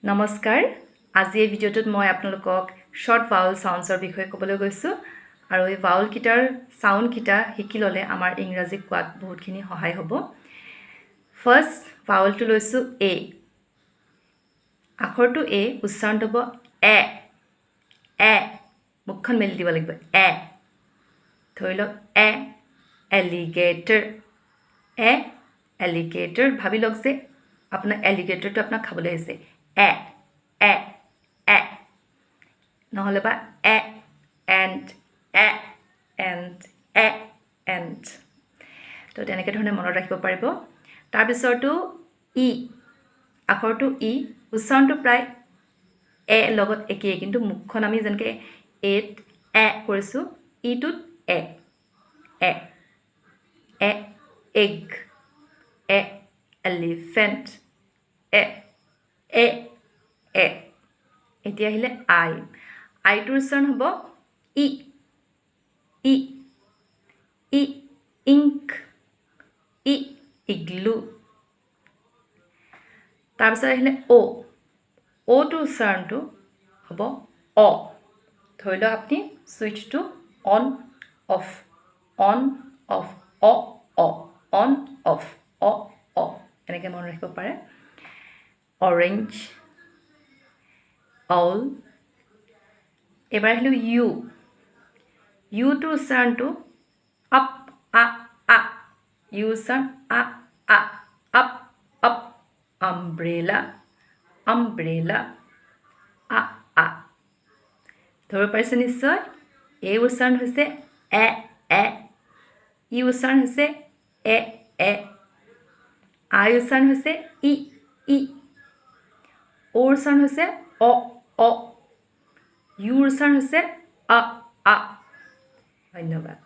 নমস্কাৰ আজি এই ভিডিঅ'টোত মই আপোনালোকক শৰ্ট ভাৱেল সাউন্ডছৰ বিষয়ে ক'বলৈ গৈছো আৰু এই ভাৱেল কিটাৰ সাউন্ড কিটা শিকি ললে আমাৰ ইংৰাজী কোৱাত বহুতখিনি সহায় হ'ব ফাৰ্স্ট ভাৱেলটো লৈছো এ আখৰটো এ উচ্চাৰণ হ'ব এ মুখখন মেলি দিব লাগিব এ ধৰি লওক এলিগেটৰ এলিগেটৰ ভাবি লওক যে আপোনাৰ এলিগেটৰটো আপোনাক খাবলৈ আছে এ নহলে বা and তো তেনেকৈ ধৰণে মনত ৰাখিব পাৰিব তাৰ পিছৰটো ই আখৰটো ই উচ্চাৰণটো প্ৰায় লগত একেই কিন্তু মুখখন আমি যেনেকৈ কৰিছো ইটোত egg elephant এতিয়া আহিলে আইটোৰ উচ্চাৰণ হ'ব ই ইংক ইগলু তাৰপিছত আহিলে অ'টোৰ উচ্চাৰণটো হ'ব ধৰি লওক আপুনি ছুইচটো অন অফ অন অফ এনেকৈ মনত ৰাখিব পাৰে অৰেঞ্জ অল এবাৰ আহিলো ইউটোৰ উচ্চাৰণটো আপ ইউ উচ্চাৰণ আপ umbrella ধৰিব পাৰিছে নিশ্চয় এই উচ্চাৰণ হৈছে ই উচ্চাৰণ হৈছে আই উচ্চাৰণ হৈছে ই অ উচ্চাৰণ হৈছে ইউৰ উচ্চাৰণ হৈছে ধন্যবাদ